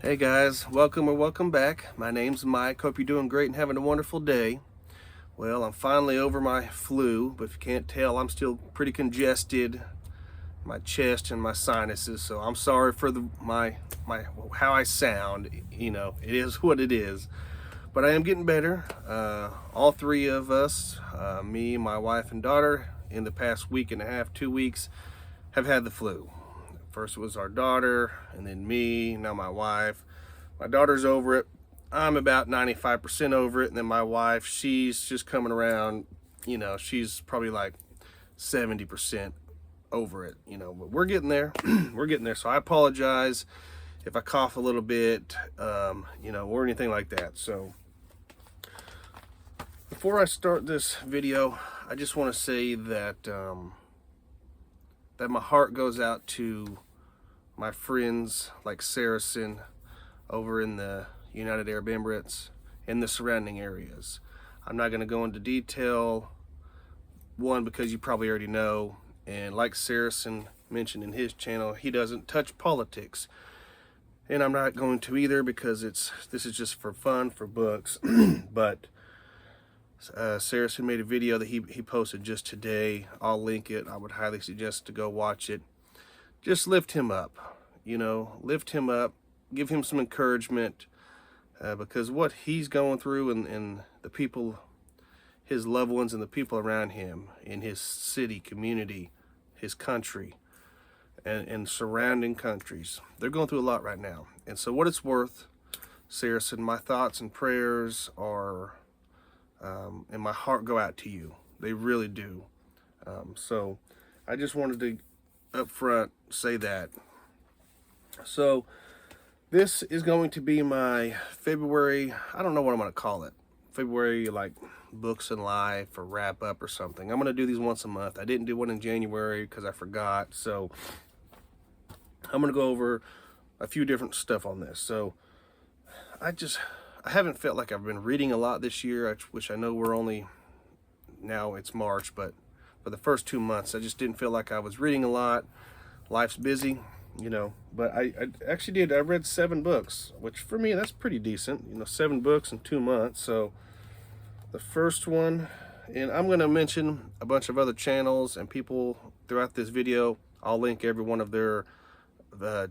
Hey guys, welcome or welcome back. My name's Mike. Hope you're doing great and having a wonderful day. Well, I'm finally over my flu, but if you can't tell, I'm still pretty congested, my chest and my sinuses. So I'm sorry for my how I sound. It is what it is. But I am getting better. All three of us, me, my wife, and daughter, in the past week and a half, 2 weeks, have had the flu. First it was our daughter, and then me, now my wife. My daughter's over it. I'm about 95% over it, and then my wife, she's just coming around, she's probably like 70% over it, but we're getting there. We're getting there. So I apologize if I cough a little bit, or anything like that. So before I start this video, I just want to say that that my heart goes out to my friends like Saracen over in the United Arab Emirates and the surrounding areas. I'm not going to go into detail, one, because you probably already know, and like Saracen mentioned in his channel, he doesn't touch politics, and I'm not going to either, because this is just for fun, for books. But Saracen made a video that he posted just today. I'll link it. I would highly suggest to go watch it. Just lift him up, lift him up, give him some encouragement, because what he's going through, and the people, his loved ones and the people around him in his city, community, his country, and surrounding countries, they're going through a lot right now. And so what it's worth, Saracen, my thoughts and prayers are, and my heart go out to you. They really do. So I just wanted to up front say that. So this is going to be my February, I don't know what I'm going to call it, February like books and life or wrap up or something. I'm going to do these once a month. I didn't do one in January because I forgot, so I'm going to go over a few different stuff on this. So I haven't felt like I've been reading a lot this year, which I know we're only, now it's March, but for the first 2 months I just didn't feel like I was reading a lot. Life's busy, but I actually did. I read 7 books, which for me, that's pretty decent, 7 books in 2 months. So the first one, and I'm going to mention a bunch of other channels and people throughout this video. I'll link every one of their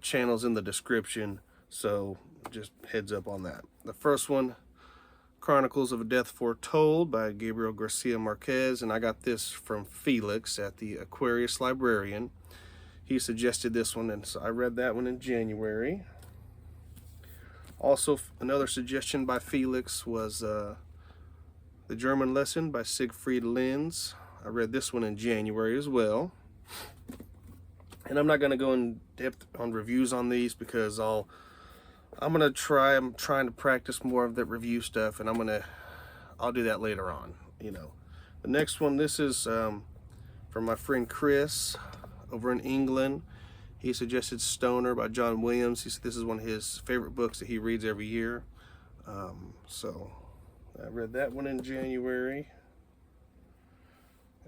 channels in the description, so just heads up on that. The first one, Chronicles of a Death Foretold by Gabriel Garcia Marquez, and I got this from Felix at the Aquarius Librarian. He suggested this one, and so I read that one in January. Also, another suggestion by Felix was The German Lesson by Siegfried Lenz. I read this one in January as well. And I'm not going to go in depth on reviews on these, because I'm trying to practice more of the review stuff, and I'll do that later on. The next one, this is from my friend Chris over in England. He suggested Stoner by John Williams. He said this is one of his favorite books that he reads every year. So I read that one in January.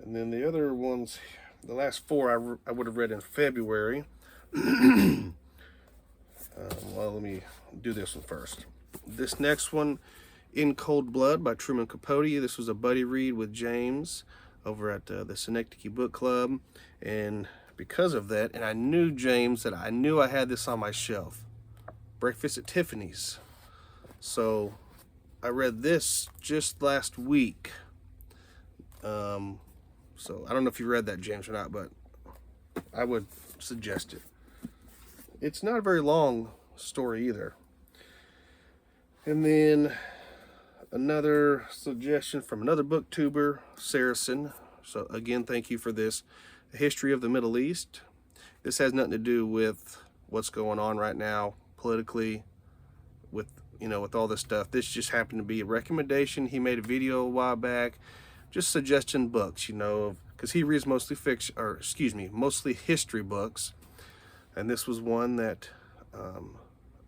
And then the other ones, the last 4 I would have read in February. Well, let me do this one first. This next one, In Cold Blood by Truman Capote. This was a buddy read with James over at the Synecdoche Book Club. And because of that, and I knew James, that I knew I had this on my shelf, Breakfast at Tiffany's. So I read this just last week. So I don't know if you read that, James, or not, but I would suggest it. It's not a very long story either. And then another suggestion from another booktuber, Saracen. So again, thank you for this. A History of the Middle East. This has nothing to do with what's going on right now politically, with all this stuff. This just happened to be a recommendation. He made a video a while back, just suggesting books, because he reads mostly mostly history books. And this was one that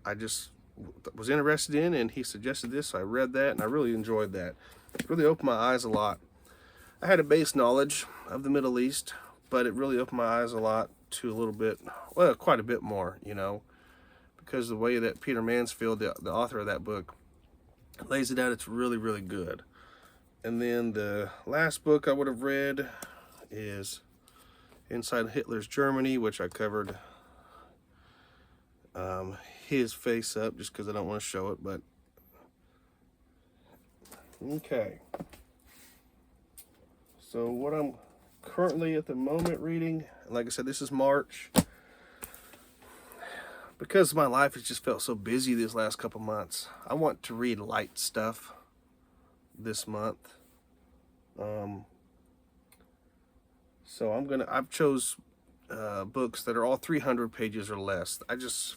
I just was interested in, and he suggested this, so I read that, and I really enjoyed that. It really opened my eyes a lot. I had a base knowledge of the Middle East, but it really opened my eyes a lot to a little bit, well, quite a bit more, because the way that Peter Mansfield, the author of that book, lays it out, it's really, really good. And then the last book I would have read is Inside Hitler's Germany, which I covered his face up just because I don't want to show it, but okay. So what I'm currently at the moment reading, like I said, this is March. Because my life has just felt so busy these last couple months, I want to read light stuff this month. So I've chose books that are all 300 pages or less.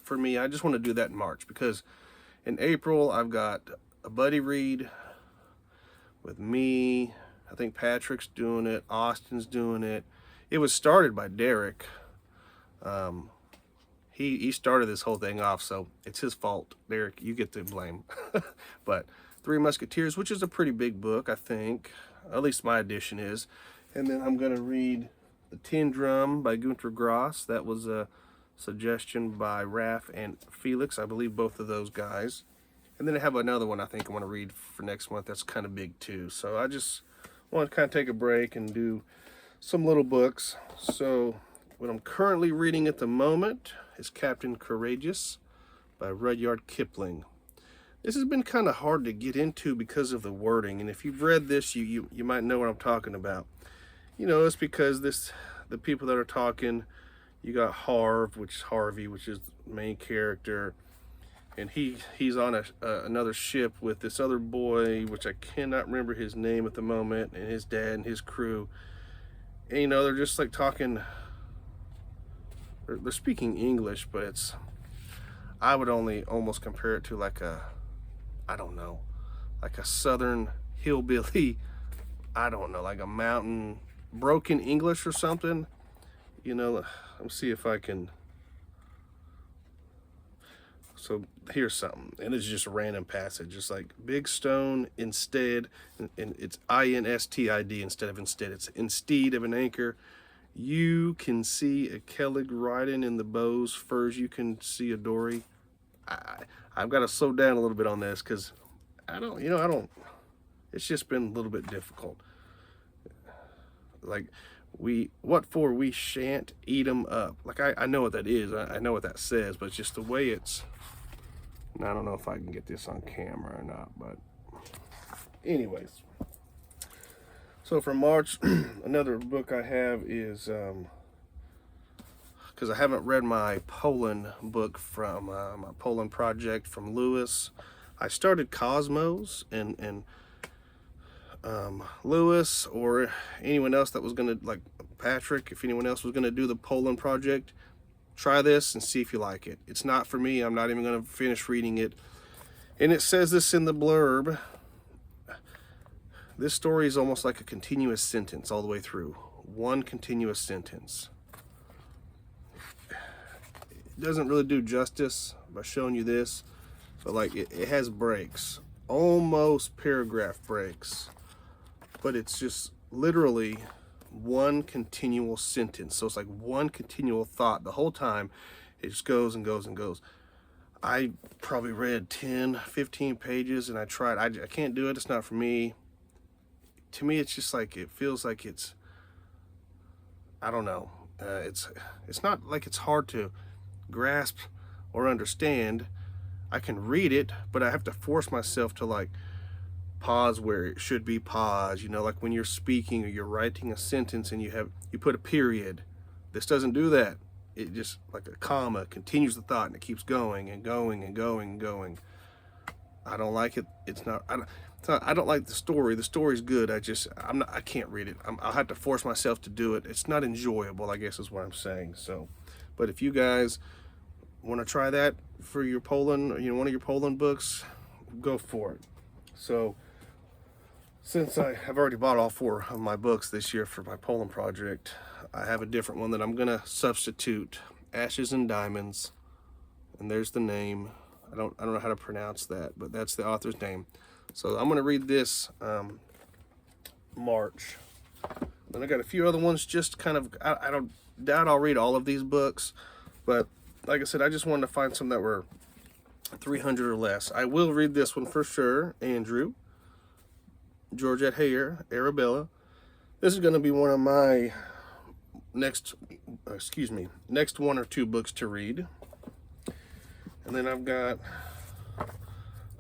For me, I just want to do that in March, because in April I've got a buddy read with me. I think Patrick's doing it, Austin's doing it. It was started by Derek. He started this whole thing off, so it's his fault. Derek, you get the blame. But Three Musketeers, which is a pretty big book, I think. At least my edition is. And then I'm going to read The Tin Drum by Günter Grass. That was a suggestion by Raph and Felix. I believe both of those guys. And then I have another one I think I want to read for next month that's kind of big too. So I just want to kind of take a break and do some little books. So what I'm currently reading at the moment is Captain Courageous by Rudyard Kipling. This has been kind of hard to get into because of the wording, and if you've read this, you might know what I'm talking about. You know, it's because the people that are talking, you got Harvey, which is the main character, and he's on another ship with this other boy, which I cannot remember his name at the moment, and his dad and his crew. And you know, they're just like talking. They're speaking English, but I would only almost compare it to like I don't know, like a southern hillbilly, I don't know, like a mountain broken English or something. You know, let me see if I can. So here's something, and it's just a random passage. It's like big stone instead, and it's INSTID instead of instead. It's instead of an anchor. You can see a Kellig riding in the bows, furs you can see a dory. I've got to slow down a little bit on this because I don't, it's just been a little bit difficult. Like, what for we shan't eat 'em up. Like, I know what that is. I know what that says, but it's just the way it's, and I don't know if I can get this on camera or not, but anyways. So for March, another book I have is, because I haven't read my Poland book from my Poland project from Lewis. I started Cosmos, and Lewis or anyone else that was going to, like Patrick, if anyone else was going to do the Poland project, try this and see if you like it. It's not for me. I'm not even going to finish reading it. And it says this in the blurb. This story is almost like a continuous sentence all the way through. One continuous sentence. It doesn't really do justice by showing you this, but like it has breaks, almost paragraph breaks, but it's just literally one continual sentence. So it's like one continual thought the whole time. It just goes and goes and goes. I probably read 10, 15 pages and I tried. I can't do it. It's not for me. To me, it's just like, it feels like it's, I don't know. It's not like it's hard to grasp or understand. I can read it, but I have to force myself to like pause where it should be paused. You know, like when you're speaking or you're writing a sentence and you put a period. This doesn't do that. It just, like a comma, continues the thought and it keeps going and going and going and going. I don't like it. I don't like the story. The story's good. I can't read it. I'll have to force myself to do it. It's not enjoyable, I guess is what I'm saying. So, but if you guys want to try that for your Poland, one of your Poland books, go for it. So, since I've already bought all 4 of my books this year for my Poland project, I have a different one that I'm gonna substitute. Ashes and Diamonds, and there's the name. I don't know how to pronounce that, but that's the author's name. So I'm gonna read this March. Then I got a few other ones, just kind of, I don't doubt I'll read all of these books, but like I said, I just wanted to find some that were 300 or less. I will read this one for sure. Andrew, Georgette Hare, Arabella. This is going to be one of my next one or two books to read. And then I've got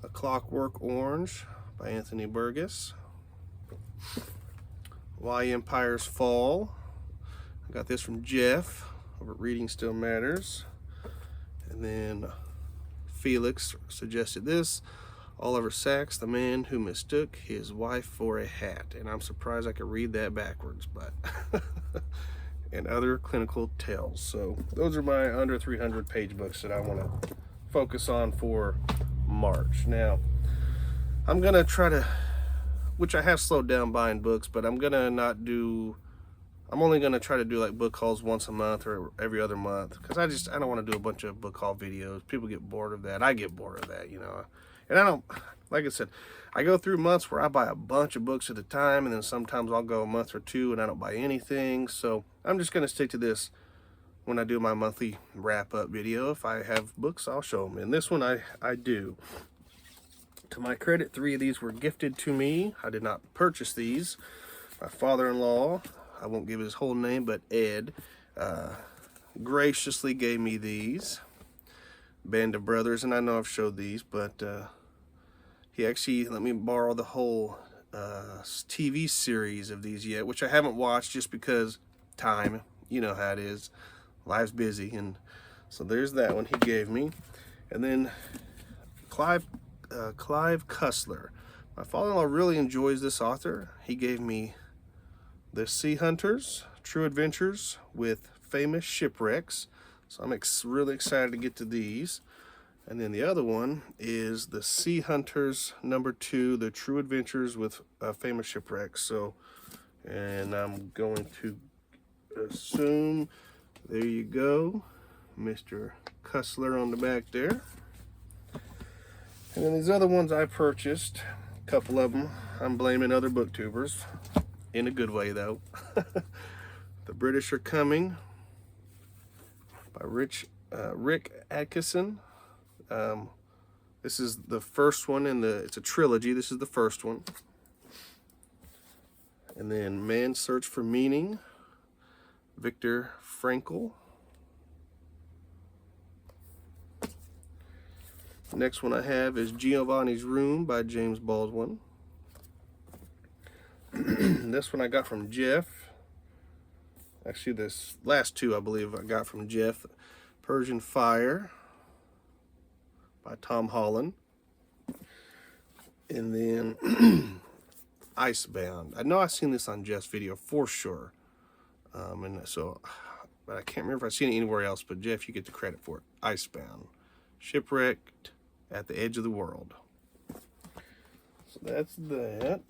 A Clockwork Orange by Anthony Burgess. Why Empires Fall. I got this from Jeff over at Reading Still Matters. And then Felix suggested this, Oliver Sacks, The Man Who Mistook His Wife for a Hat. And I'm surprised I could read that backwards, but and Other Clinical Tales. So those are my under 300 page books that I want to focus on for March. Now, I'm going to try to, which I have slowed down buying books, but I'm only going to try to do like book hauls once a month or every other month, because I don't want to do a bunch of book haul videos. People get bored of that. I get bored of that, you know. And I don't, like I said, I go through months where I buy a bunch of books at a time, and then sometimes I'll go a month or two and I don't buy anything. So I'm just going to stick to this when I do my monthly wrap-up video. If I have books, I'll show them. And this one I do. To my credit, 3 of these were gifted to me. I did not purchase these. My father-in-law, I won't give his whole name, but Ed, graciously gave me these. Band of Brothers, and I know I've showed these, but he actually let me borrow the whole TV series of these yet, which I haven't watched just because time, you know how it is. Life's busy, and so there's that one he gave me. And then Clive Cussler. My father-in-law really enjoys this author. He gave me The Sea Hunters, True Adventures with Famous Shipwrecks. So I'm really excited to get to these. And then the other one is The Sea Hunters #2, The True Adventures with Famous Shipwrecks. So, and I'm going to assume, there you go, Mr. Cussler on the back there. And then these other ones I purchased, a couple of them, I'm blaming other booktubers, in a good way though. The British Are Coming by Rick Atkinson. This is the first one it's a trilogy. This is the first one. And then Man's Search for Meaning, Viktor Frankl. The next one I have is Giovanni's Room by James Baldwin. This one I got from Jeff. Actually, this last two I believe I got from Jeff. Persian Fire by Tom Holland. And then Icebound. I know I've seen this on Jeff's video for sure. And so, but I can't remember if I've seen it anywhere else, but Jeff, you get the credit for it. Icebound. Shipwrecked at the Edge of the World. So that's that.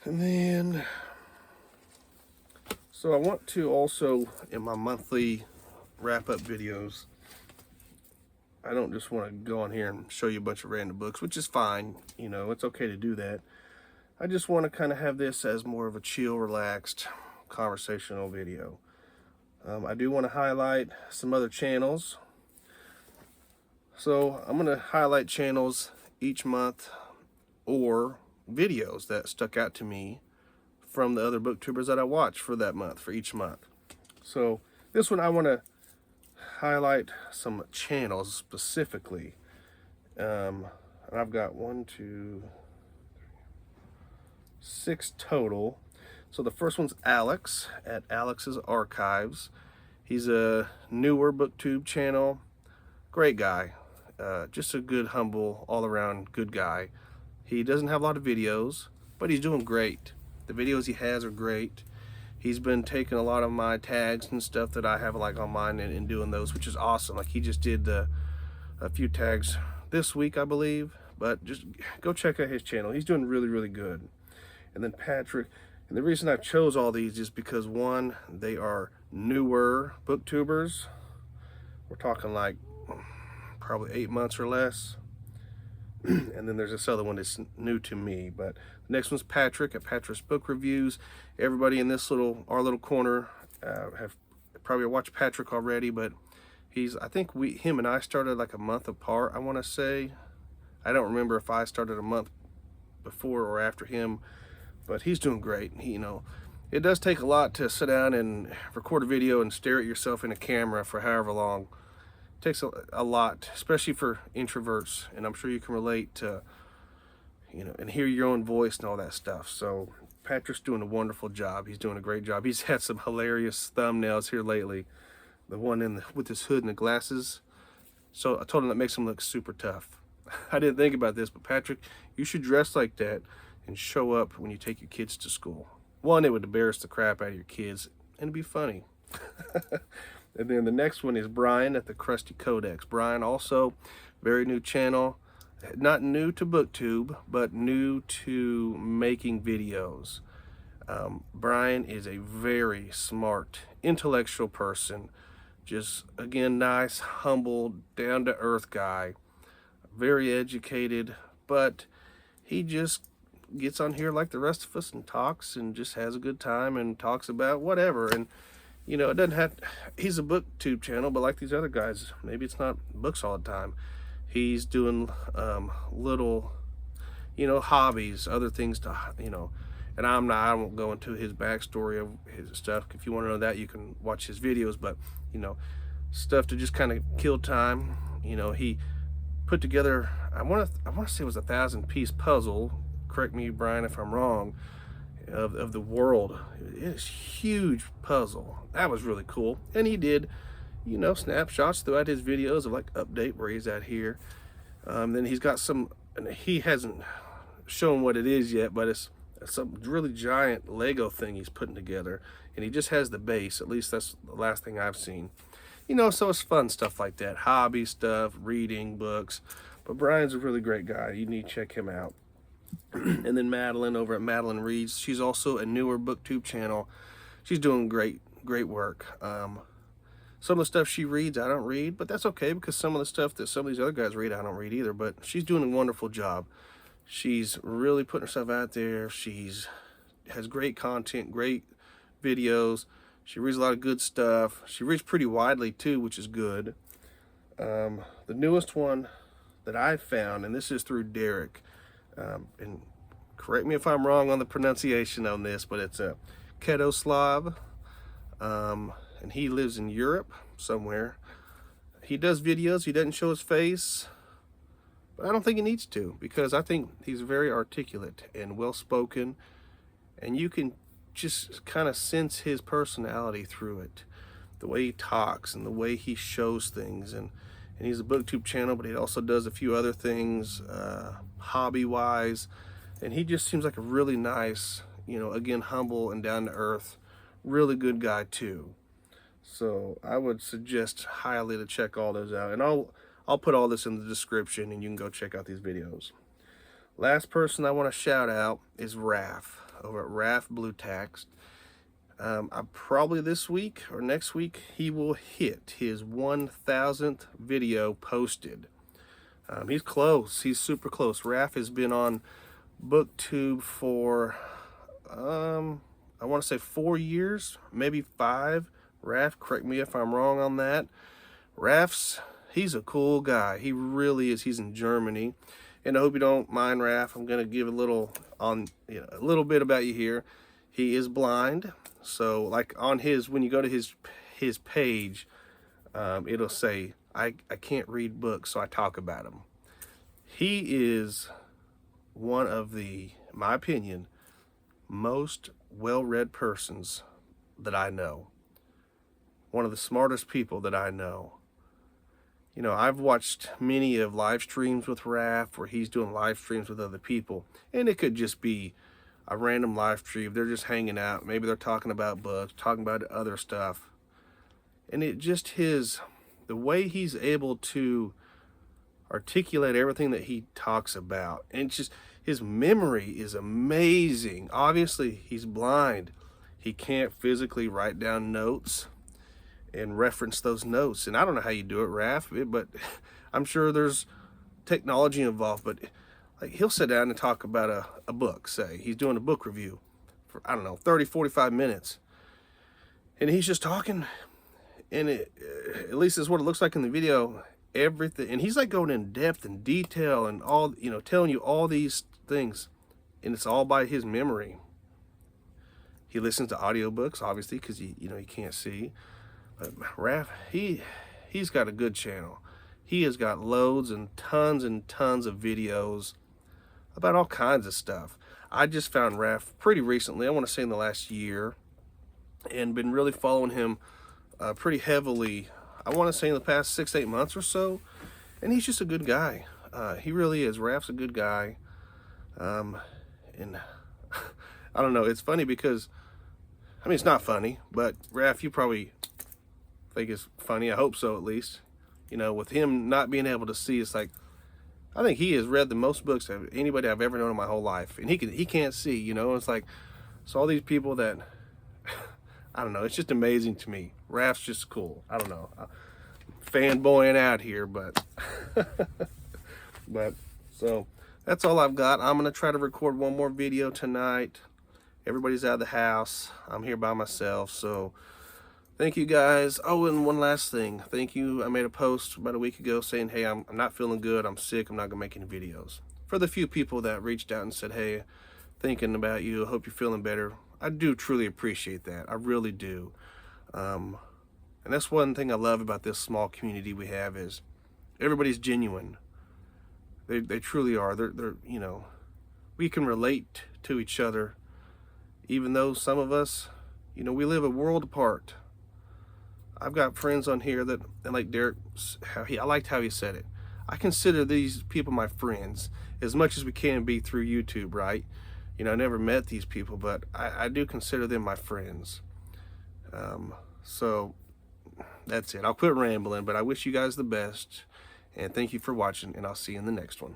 And then, so I want to also, in my monthly wrap-up videos, I don't just want to go on here and show you a bunch of random books, which is fine. You know, it's okay to do that. I just want to kind of have this as more of a chill, relaxed, conversational video. I do want to highlight some other channels. So I'm going to highlight channels each month or videos that stuck out to me from the other booktubers that I watch for that month, for each month. So this one I want to highlight some channels specifically. And I've got 6 total. So the first one's Alex at Alex's Archives. He's a newer booktube channel. Great guy. Just a good, humble, all-around good guy. He doesn't have a lot of videos, but he's doing great. The videos he has are great. He's been taking a lot of my tags and stuff that I have like on mine and doing those, which is awesome. Like he just did a few tags this week, I believe. But just go check out his channel. He's doing really, really good. And then Patrick, and the reason I chose all these is because one, they are newer booktubers. We're talking like probably 8 months or less. And then there's this other one that's new to me. But the next one's Patrick at Patrick's Book Reviews. Everybody in this our little corner have probably watched Patrick already, but I think him and I started like a month apart, I want to say. I don't remember if I started a month before or after him, but he's doing great. It does take a lot to sit down and record a video and stare at yourself in a camera for however long. It takes a lot, especially for introverts, and I'm sure you can relate to, and hear your own voice and all that stuff. So Patrick's doing a wonderful job. He's doing a great job. He's had some hilarious thumbnails here lately. The one with his hood and the glasses. So I told him that makes him look super tough. I didn't think about this, but Patrick, you should dress like that and show up when you take your kids to school. One, it would embarrass the crap out of your kids, and it'd be funny. And then the next one is Bryan at the-Crustic Codex. Bryan, also very new channel. Not new to BookTube, but new to making videos. Bryan is a very smart, intellectual person. Just, again, nice, humble, down-to-earth guy. Very educated, but he just gets on here like the rest of us and talks and just has a good time and talks about whatever. And, it doesn't have... He's a BookTube channel, but like these other guys, maybe it's not books all the time. He's doing little, hobbies, other things to, and I won't go into his backstory of his stuff. If you want to know that, you can watch his videos, but, stuff to just kind of kill time. He put together, I want to say it was a 1,000-piece puzzle. Correct me, Bryan, if I'm wrong, of the world. It's a huge puzzle. That was really cool. And he did, snapshots throughout his videos of like update where he's at here. Then he's got some, and he hasn't shown what it is yet, but it's some really giant Lego thing he's putting together, and he just has the base. At least that's the last thing I've seen. So it's fun stuff like that, hobby stuff, reading books. But Bryan's a really great guy. You need to check him out. And then Madeline over at Madeline Reads. She's also a newer BookTube channel. She's doing great work. Some of the stuff she reads, I don't read, but that's okay, because some of the stuff that some of these other guys read, I don't read either. But she's doing a wonderful job. She's really putting herself out there. Has great content, great videos. She reads a lot of good stuff. She reads pretty widely too, which is good. The newest one that I've found, and this is through Derek, and correct me if I'm wrong on the pronunciation on this, but it's a Keto-Slav, and he lives in Europe somewhere. He does videos. He doesn't show his face, but I don't think he needs to, because I think he's very articulate and well-spoken, and you can just kind of sense his personality through it, the way he talks and the way he shows things. And he's a BookTube channel, but he also does a few other things hobby-wise, and he just seems like a really nice, again, humble and down-to-earth, really good guy too. So I would suggest highly to check all those out, and I'll put all this in the description, and you can go check out these videos. Last person I want to shout out is Raph over at Raph Blue Text. Probably this week or next week, he will hit his 1,000th video posted. He's close. He's super close. Raph has been on BookTube for, I want to say 4 years, maybe 5. Raph, correct me if I'm wrong on that. He's a cool guy. He really is. He's in Germany. And I hope you don't mind, Raph. I'm going to give a little bit about you here. He is blind. So like on when you go to his page, it'll say, I can't read books, so I talk about them. He is one of the, in my opinion, most well-read persons that I know. One of the smartest people that I know. I've watched many of live streams with Raph where he's doing live streams with other people, and it could just be a random live stream. They're just hanging out. Maybe they're talking about books, talking about other stuff. And the way he's able to articulate everything that he talks about. And just his memory is amazing. Obviously, he's blind. He can't physically write down notes and reference those notes. And I don't know how you do it, Raph, but I'm sure there's technology involved. But like, he'll sit down and talk about a book, say. He's doing a book review for, 30, 45 minutes. And he's just talking. and at least is what it looks like in the video. Everything, and he's like going in depth and detail and all, you know, telling you all these things, and it's all by his memory. He listens to audiobooks, obviously, because he can't see. But Raph, he's got a good channel. He has got loads and tons of videos about all kinds of stuff. I just found Raph pretty recently, I want to say in the last year, and been really following him pretty heavily, I want to say in the past 6-8 months or so. And he's just a good guy. He really is. Raph's a good guy. And I don't know, it's funny because, I mean, it's not funny, but Raph, you probably think it's funny. I hope so, at least. You know, with him not being able to see, it's like, I think he has read the most books of anybody I've ever known in my whole life, and he can't see. You know, it's like, so all these people that I don't know, it's just amazing to me. Raph's just cool. I don't know, fanboying out here, but but so that's all I've got. I'm gonna try to record one more video tonight. Everybody's out of the house. I'm here by myself, so thank you guys. Oh, and one last thing. Thank you. I made a post about a week ago saying, hey, I'm not feeling good. I'm sick. I'm not going to make any videos. For the few people that reached out and said, hey, thinking about you. I hope you're feeling better. I do truly appreciate that. I really do. And that's one thing I love about this small community we have is everybody's genuine. They truly are. They're you know, we can relate to each other, even though some of us, you know, we live a world apart. I've got friends on here that, and like Derek, I liked how he said it. I consider these people my friends as much as we can be through YouTube, right? You know, I never met these people, but I do consider them my friends. So that's it. I'll quit rambling, but I wish you guys the best, and thank you for watching, and I'll see you in the next one.